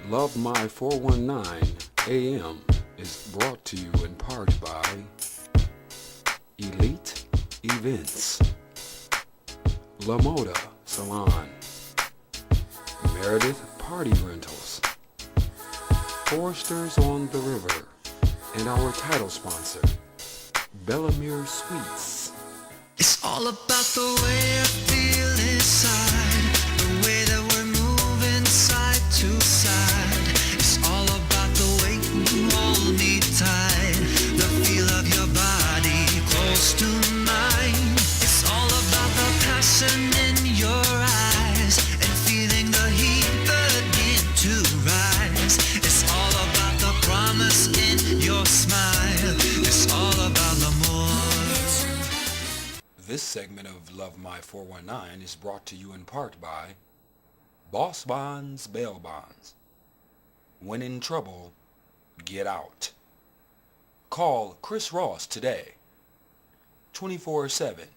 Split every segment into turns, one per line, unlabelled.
LoveMy419 AM is brought to you in part by Elite Events, La Moda Salon, Meredith Party Rentals, Foresters on the River, and our title sponsor, Bellamere Sweets.
It's all about the way I feel inside, the way that we're moving side to side. It's all about the way you hold me tight, the feel of your body close to mine. It's all about the passion in your eyes and feeling the heat begin to rise. It's all about the promise in your smile. It's all about l'amour.
This segment of LoveMy419 is brought to you in part by Boss Bonds Bail Bonds. When in trouble, get out. Call Chris Ross today. 24/7,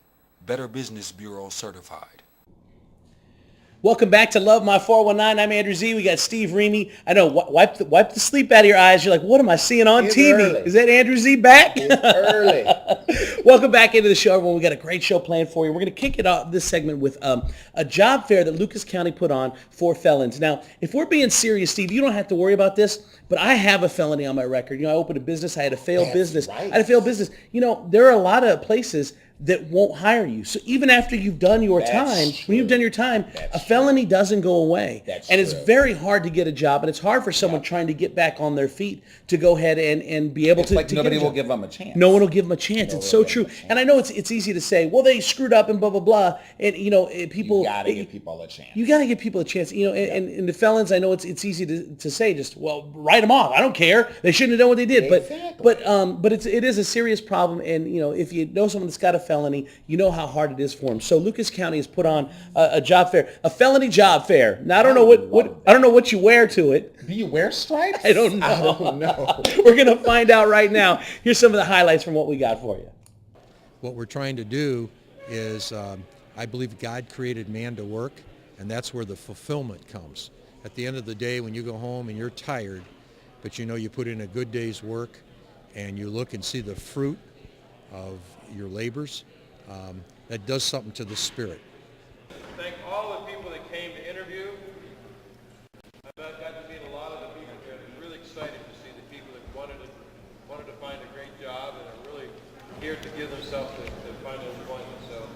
Better Business Bureau certified.
Welcome back to Love My 419. I'm Andrew Z. We got Steve Reamy. I know, wipe the sleep out of your eyes. You're like, what am I seeing on
It's
TV?
early.
Is that Andrew Z back?
It's early.
Welcome back into the show, everyone. We got a great show planned for you. We're going to kick it off this segment with a job fair that Lucas County put on for felons. Now, if we're being serious, Steve, you don't have to worry about this, but I have a felony on my record. You know, I opened a business. I had a failed business.
Right.
I had a failed business. You know, there are a lot of places that won't hire you. So even after you've done your time,
true.
when you've done your time,
That's
a felony doesn't go away.
That's
and it's
true.
very hard to get a job, and it's hard for someone trying to get back on their feet to go ahead and be able
It's
to
like
to
nobody
get a
will
job.
give them a chance.
No one will give them a chance. It's so
will give
true.
them a chance.
And I know it's easy to say, well, they screwed up and blah, blah, blah. And, you know, people...
You gotta give people a chance.
You got to give people a chance. You know, and the felons, I know it's easy to say just, well, write them off. I don't care. They shouldn't have done what they did.
Exactly.
But it is a serious problem. And, you know, if you know someone that's got a felony, you know how hard it is for them. So Lucas County has put on a job fair, a felony job fair. Now, I don't know what you wear to it.
Do you wear stripes?
I don't know.
I don't know.
We're going to find out right now. Here's some of the highlights from what we got for you.
What we're trying to do is, I believe God created man to work, and that's where the fulfillment comes. At the end of the day, when you go home and you're tired, but you know you put in a good day's work, and you look and see the fruit of your labors, that does something to the spirit.
Thank all the people that came to interview. I got to meet a lot of the people there. I'm really excited to see the people that wanted to find a great job and are really here to give themselves to find employment. So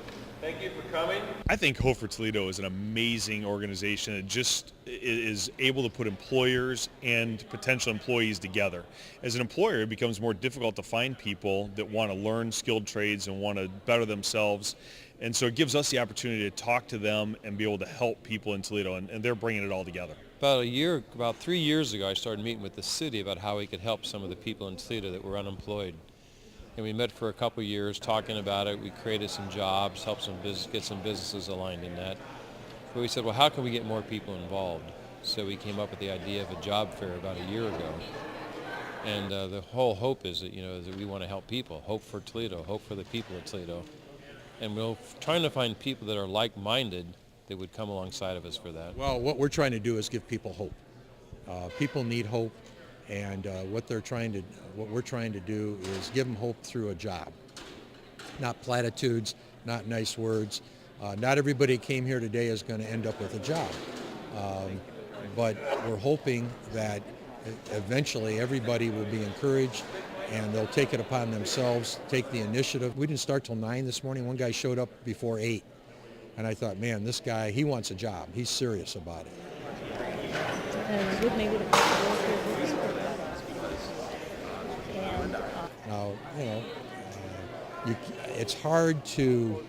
thank you for coming.
I think Hope for Toledo is an amazing organization that just is able to put employers and potential employees together. As an employer, it becomes more difficult to find people that want to learn skilled trades and want to better themselves. And so it gives us the opportunity to talk to them and be able to help people in Toledo, and they're bringing it all together.
About 3 years ago, I started meeting with the city about how we could help some of the people in Toledo that were unemployed. And we met for a couple of years talking about it. We created some jobs, helped get some businesses aligned in that. But we said, well, how can we get more people involved? So we came up with the idea of a job fair about a year ago. And the whole hope is that, that we want to help people. Hope for Toledo, hope for the people of Toledo. And we're trying to find people that are like-minded that would come alongside of us for that.
Well, what we're trying to do is give people hope. People need hope, and what we're trying to do is give them hope through a job. Not platitudes, not nice words. Not everybody came here today is going to end up with a job. But we're hoping that eventually everybody will be encouraged and they'll take it upon themselves, take the initiative. We didn't start till 9 this morning. One guy showed up before 8. And I thought, man, this guy, he wants a job. He's serious about it. Now, it's hard to,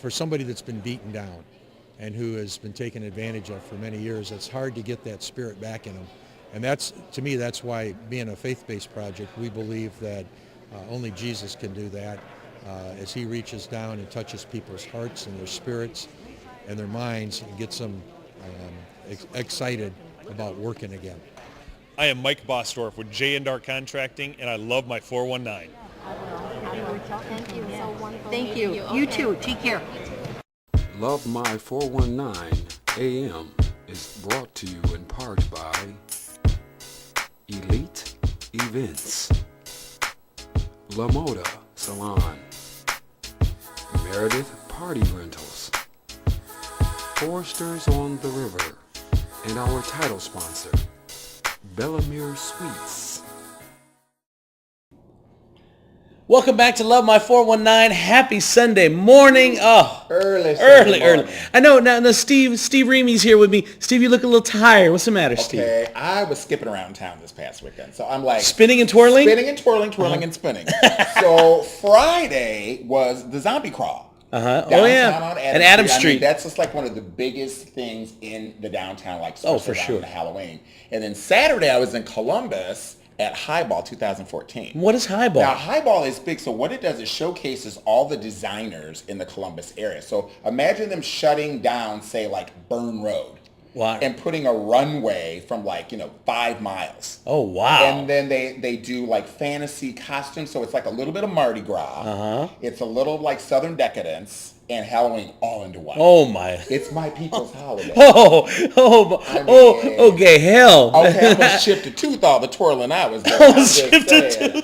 for somebody that's been beaten down and who has been taken advantage of for many years, it's hard to get that spirit back in them. And to me, that's why being a faith-based project, we believe that only Jesus can do that as he reaches down and touches people's hearts and their spirits and their minds and gets them excited about working again.
I am Mike Bosdorf with J&R Contracting, and I love my 419.
Thank you so wonderful.
Thank you. You too. Take care.
LoveMy419 AM is brought to you in part by Elite Events, La Moda Salon, Meredith Party Rentals, Foresters on the River, and our title sponsor, Bellamere Sweets.
Welcome back to Love My 419. Happy Sunday morning. Oh,
Early.
I know. Now, Steve Reamy's here with me. Steve, you look a little tired. What's the matter, Steve?
Okay, I was skipping around town this past weekend, so I'm like
Spinning and twirling?
Spinning and twirling, twirling and spinning. So Friday was the zombie crawl.
Oh yeah,
On
and Adam Street.
I mean, that's just like one of the biggest things in the downtown, like
Oh, for
around
sure.
Halloween. And then Saturday I was in Columbus at Highball 2014.
What is Highball?
Now, Highball is big, so what it does is showcases all the designers in the Columbus area. So imagine them shutting down, say, like Burn Road.
Wow.
And putting a runway from 5 miles.
Oh, wow.
And then they do like fantasy costumes, so it's like a little bit of Mardi Gras. It's a little like Southern Decadence and Halloween all into one.
Oh, my.
It's my people's holiday.
Okay, hell.
Okay, I almost chipped a tooth all the twirling I was doing.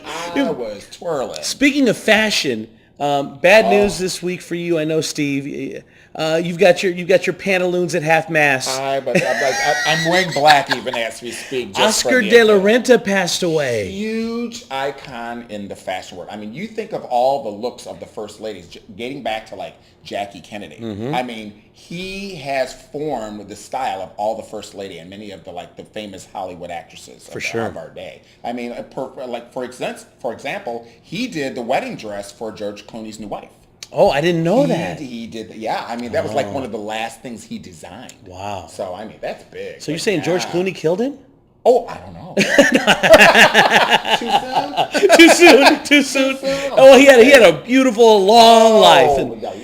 I was twirling.
Speaking of fashion, bad news this week for you. I know, Steve. You've got your pantaloons at half mast.
I'm wearing black even as we speak.
Oscar de la Renta passed away.
Huge icon in the fashion world. I mean, you think of all the looks of the first ladies, dating back to like Jackie Kennedy. I mean, he has formed the style of all the first lady and many of the famous Hollywood actresses of our day. I mean, for example, he did the wedding dress for George Clooney's new wife.
Oh, I didn't know that.
He did. Yeah, I mean, that was like one of the last things he designed.
Wow.
So, I mean, that's big.
So you're saying George Clooney killed him?
Oh, I don't know. Too soon?
Oh, he had a beautiful long life.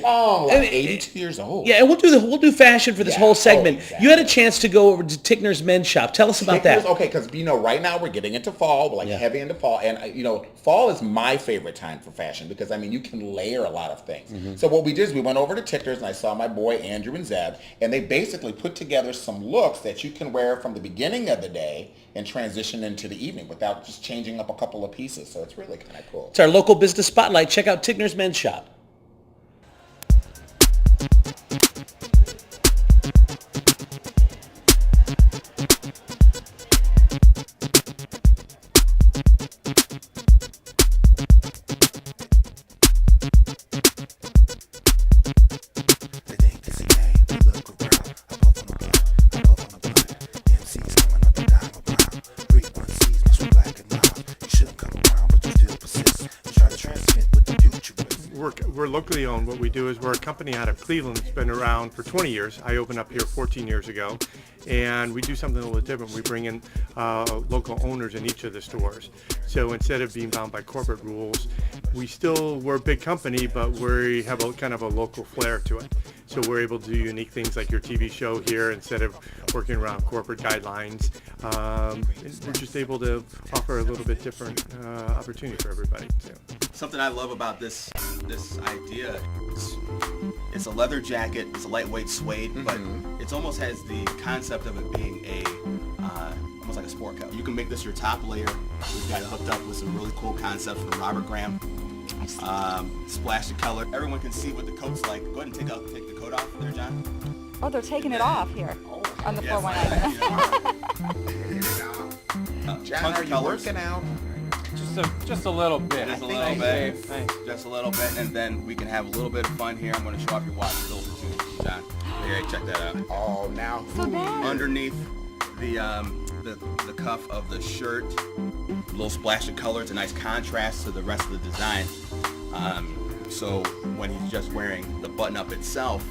Long life. 82 years old.
Yeah, and we'll do fashion for this whole segment.
Exactly.
You had a chance to go over to Tickner's Men's Shop. Tell us about that.
Okay, because right now we're getting into fall, we're heavy into fall, and fall is my favorite time for fashion because I mean you can layer a lot of things. So what we did is we went over to Tickner's and I saw my boy Andrew and Zeb, and they basically put together some looks that you can wear from the beginning of the day and transition into the evening without just changing up a couple of pieces. So it's really kind of cool.
It's our local business spotlight. Check out Tickner's Men's Shop.
We're locally owned. What we do is we're a company out of Cleveland that's been around for 20 years. I opened up here 14 years ago, and we do something a little different. We bring in local owners in each of the stores. So instead of being bound by corporate rules, we're a big company, but we have a kind of a local flair to it. So we're able to do unique things like your TV show here instead of working around corporate guidelines. We're just able to offer a little bit different opportunity for everybody. So.
Something I love about this idea is it's a leather jacket, it's a lightweight suede, but it almost has the concept of it being almost like a sport coat. You can make this your top layer. We've got it hooked up with some really cool concepts from Robert Graham. Splash of color. Everyone can see what the coat's like. Go ahead and take the coat off there, John.
Oh, they're taking it off here on the 419.
John, are you working out?
Just a little bit.
Just a little bit. Just a little bit, and then we can have a little bit of fun here. I'm going to show off your watch a little bit too, John. Here, check that out.
Oh, now
underneath the cuff of the shirt, a little splash of color. It's a nice contrast to the rest of the design. So when he's just wearing the button-up itself,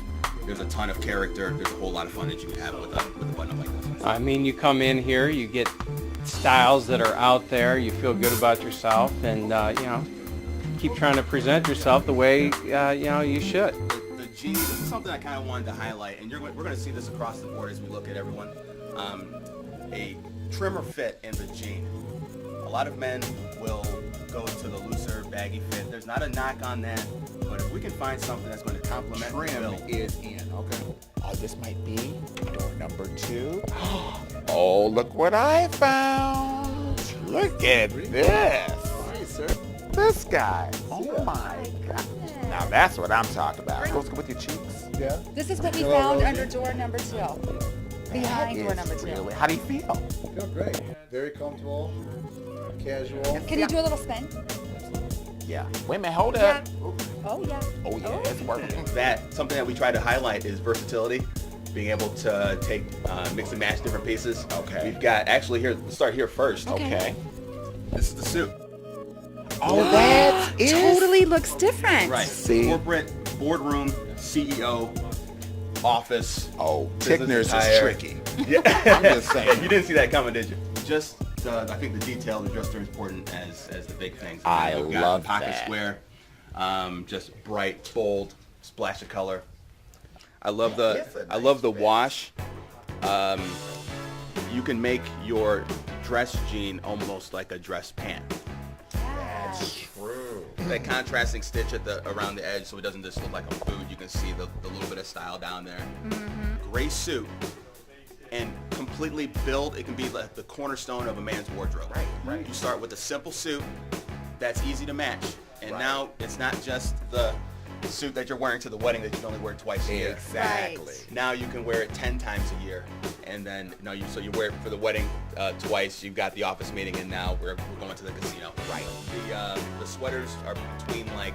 there's a ton of character. There's a whole lot of fun that you can have with a button-up like this.
I mean, you come in here, you get styles that are out there, you feel good about yourself, and keep trying to present yourself the way you should.
The jeans, this is something I kind of wanted to highlight, and we're going to see this across the board as we look at everyone. A trimmer fit in the jean. A lot of men will go to the looser, baggy fit. There's not a knock on that, but if we can find something that's going to complement the
Trim
build.
is in. Okay. Oh, this might be door number 2. Oh, look what I found. Look at this.
Nice, sir.
This guy. Oh my God. Now that's what I'm talking about. Goes with your cheeks.
Yeah.
This is what we found under door number 2. Behind door number 2.
Really, how do you feel?
Feel great. Very comfortable, casual.
Can you do a little spin?
Yeah. Wait a minute, hold up.
Oh, yeah.
Oh yeah, it's working.
Something that we try to highlight is versatility. Being able to take, mix and match different pieces.
Okay.
We've got, actually here, let's start here first.
Okay.
This is the suit.
Oh, that is
Totally looks different.
Right.
See?
Corporate, boardroom, CEO, office.
Oh,
business
Tickner's is
attire.
tricky.
Yeah.
I'm just saying.
You didn't see that coming, did you? Just, I think the detail is just as important as the big things.
I
We've got
love
pocket
that.
square, just bright, bold, splash of color. I love the wash. You can make your dress jean almost like a dress pant.
That's true.
That contrasting stitch around the edge, so it doesn't just look like a boot. You can see the little bit of style down there. Gray suit, and completely build. It can be like the cornerstone of a man's wardrobe.
Right.
You start with a simple suit that's easy to match, and now it's not just the suit that you're wearing to the wedding that you can only wear twice a year.
Exactly.
Right.
Now you can wear it 10 times a year, and then so you wear it for the wedding twice. You've got the office meeting, and now we're going to the casino.
Right.
The sweaters are between like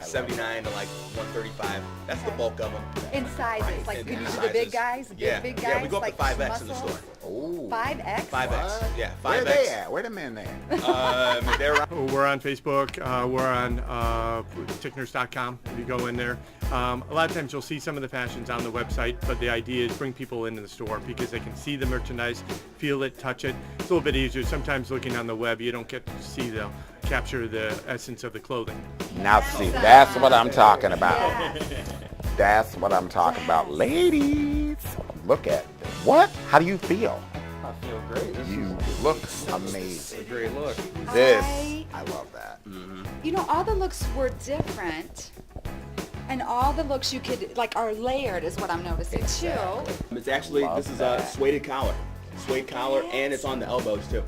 79 to like 135. That's the bulk of them.
In sizes. Like,
In
could you do the
sizes.
big guys? The big guys?
Yeah, we go up
like
to 5X in the
muscles?
store.
Oh.
5X?
5X. Yeah, 5X.
Where they at? Where the men at?
They're
We're on Facebook. We're on tickners.com if you go in there. A lot of times you'll see some of the fashions on the website, but the idea is bring people into the store because they can see the merchandise, feel it, touch it. It's a little bit easier. Sometimes looking on the web, you don't get to see capture the essence of the clothing.
Now see, that's what I'm talking about. That's what I'm talking about. Ladies, look at this. What? How do you feel?
I feel great.
You look amazing.
It's a great look.
This, I love that.
You know, all the looks were different. And all the looks you could, like, are layered is what I'm noticing, too.
It's actually, this is a suede collar. Suede collar, and it's on the elbows, too.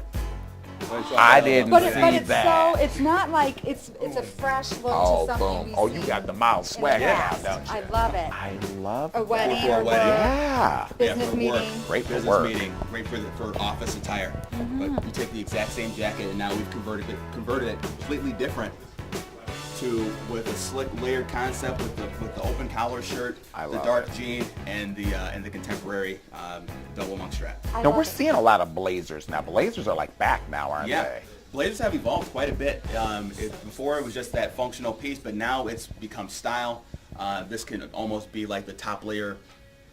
I didn't
But
see
it's
that.
so, it's not like, it's a fresh look
Oh,
to something
boom.
we
Oh, you
see
got the mild
in
swag
the
now,
past.
don't you?
I love it.
I love
A wedding
For a
or
wedding.
work,
Yeah.
business
for work.
meeting.
Great for
Business
work.
meeting, great for office attire. But we take the exact same jacket and now we've converted it completely different with a slick layered concept with the open collar shirt,
I
the
love
dark
it.
jean, and the contemporary double monk strap.
I
Now
love
we're
it.
seeing a lot of blazers now. Blazers are like back now, aren't
Yeah.
they?
Blazers have evolved quite a bit. Before it was just that functional piece, but now it's become style. This can almost be like the top layer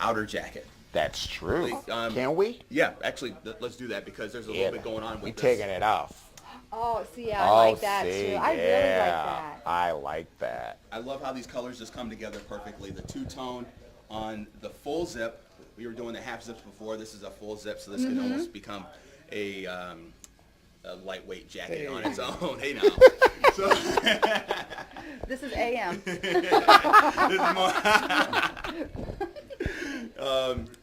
outer jacket.
That's true.
Um,
Can we?
Yeah, actually, let's do that because there's a little bit going on with
We
this.
taking it off.
Oh, see, I like that,
see,
too. I really like
yeah.
that.
I like that.
I love how these colors just come together perfectly. The two-tone on the full zip. We were doing the half zips before. This is a full zip, so this can almost become a lightweight jacket on its own. Hey now. So,
This is AM.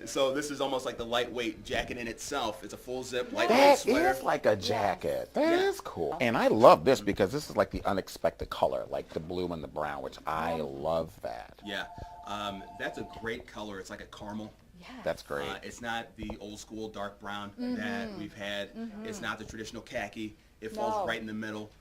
so this is almost like the lightweight jacket in itself. It's a full zip lightweight
That
sweater.
is like a jacket. That is
Yeah.
cool. And I love this because this is like the unexpected color, like the blue and the brown, which I love that.
Yeah, that's a great color. It's like a caramel.
That's great.
It's not the old school dark brown that we've had. It's not the traditional khaki. It falls right in the middle.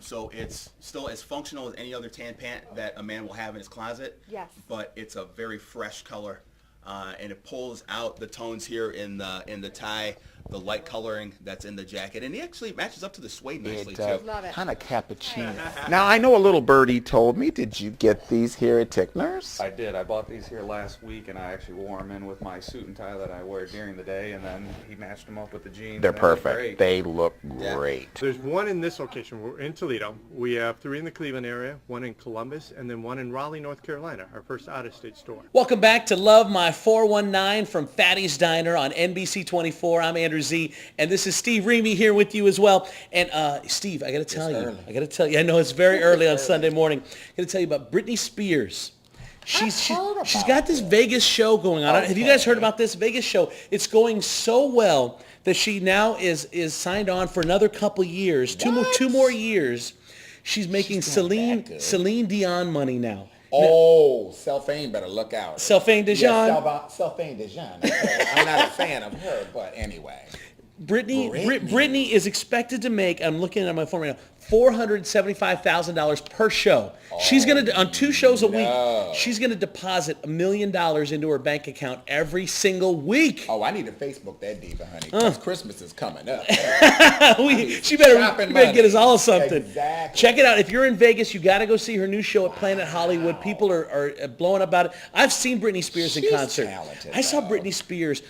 So it's still as functional as any other tan pant that a man will have in his closet.
Yes.
But it's a very fresh color. And it pulls out the tones here in the tie, the light coloring that's in the jacket, and it actually matches up to the suede nicely too.
Love it.
Kind of cappuccino. Now I know a little birdie told me. Did you get these here at Tickner's?
I did. I bought these here last week, and I actually wore them in with my suit and tie that I wear during the day, and then he matched them up with the jeans.
They're
and they look
perfect.
great.
They look great.
There's one in this location. We're in Toledo. We have 3 in the Cleveland area, 1 in Columbus, and then 1 in Raleigh, North Carolina, our first out-of-state store.
Welcome back to Love My 419 from Fatty's Diner on NBC 24. I'm Andrew letter Z. And this is Steve Reamy here with you as well. And Steve, I got to tell you, I know it's very early on Sunday morning. I got to tell you about Britney Spears. She's got this Vegas show going on. Have you guys heard about this Vegas show? It's going so well that she now is signed on for another couple years, two more years. She's making Celine Dion money now.
Oh, Selfane better look out.
Selfane Dijon.
Yes, Selfane Dijon. I'm not a fan of her, but anyway.
Britney is expected to make, I'm looking at my phone right now, $475,000 per show. She's going to, on 2 shows a week, she's going to deposit $1 million into her bank account every single week.
Oh, I need to Facebook that diva, honey, because Christmas is coming up.
She better get us all something.
Exactly.
Check it out. If you're in Vegas, you got to go see her new show at Planet Hollywood. People are blowing up about it. I've seen Britney Spears in concert.
Talented,
I saw Britney Spears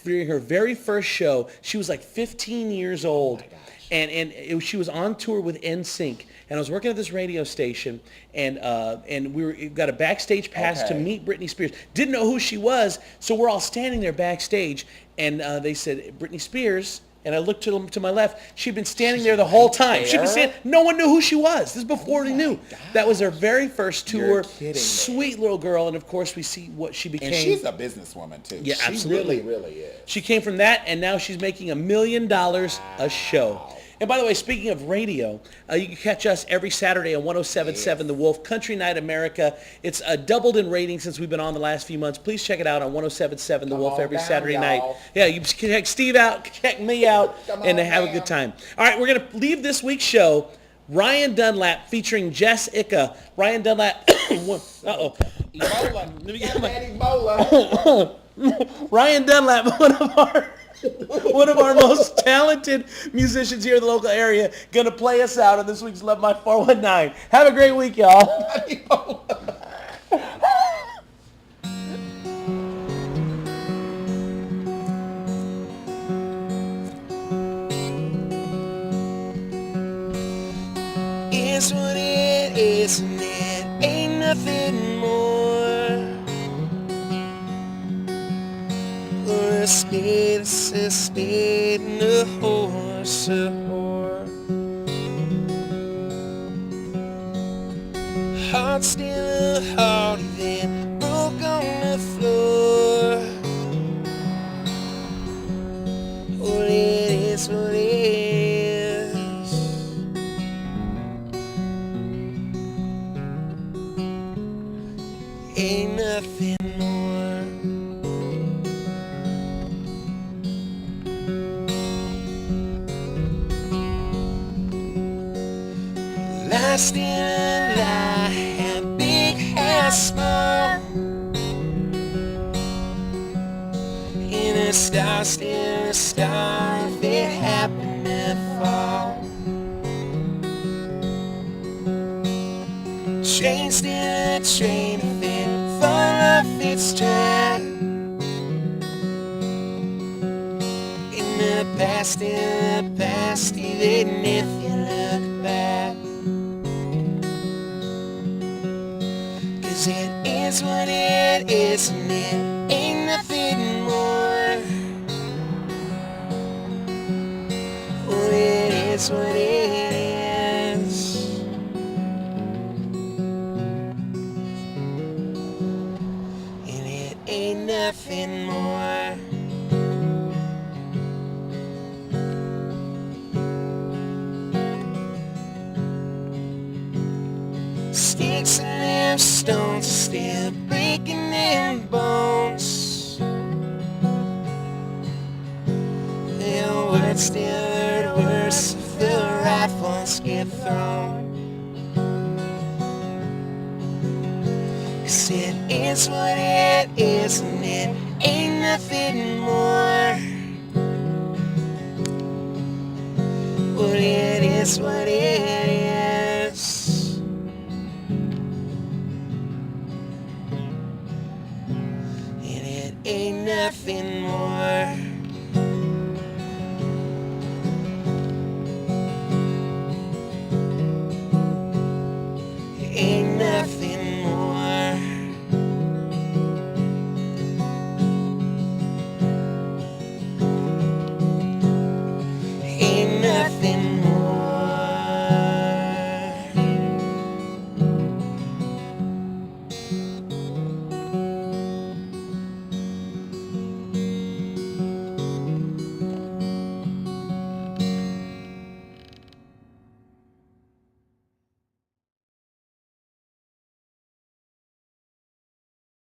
during her very first show. She was like 15 years old. She was on tour with NSYNC, and I was working at this radio station, and we got a backstage pass to meet Britney Spears. Didn't know who she was, so we're all standing there backstage, and they said, Britney Spears, and I looked to my left. She'd been standing there the whole time. She'd been standing. No one knew who she was. This is before they knew. That was her very first tour.
You're kidding me.
Sweet little girl, and of course we see what she became.
And she's a businesswoman too.
Yeah, absolutely.
She really is.
She came from that, and now she's making $1 million a show. And by the way, speaking of radio, you can catch us every Saturday on 107.7 The Wolf, Country Night America. It's doubled in ratings since we've been on the last few months. Please check it out on 107.7 The Wolf every Saturday night. Yeah, you can check Steve out, check me out, and have a good time. All right, we're going to leave this week's show. Ryan Dunlap featuring Jess-ica. Ryan Dunlap. Ryan Dunlap, one of our most talented musicians here in the local area, going to play us out on this week's Love My 419. Have a great week, y'all.
It's what it is, and it ain't nothing more. A spade is a spade, and a horse a whore. Heart still a heart, then broke on the floor. Oh, it is what it is. Ain't nothing more. Last in a lie, big hair, small. In a star, still a star, if it happened to fall. Train, still a train, if it fall off its track. In the past, even if you look back. It is what it is, and it ain't nothing more. Oh, it is what it is. And it ain't nothing more. Sticks and stones still breaking in bones. The words still hurt worse if the right ones get thrown. 'Cause it is what it is, and it ain't nothing more. But it is what it is. And it ain't nothing more.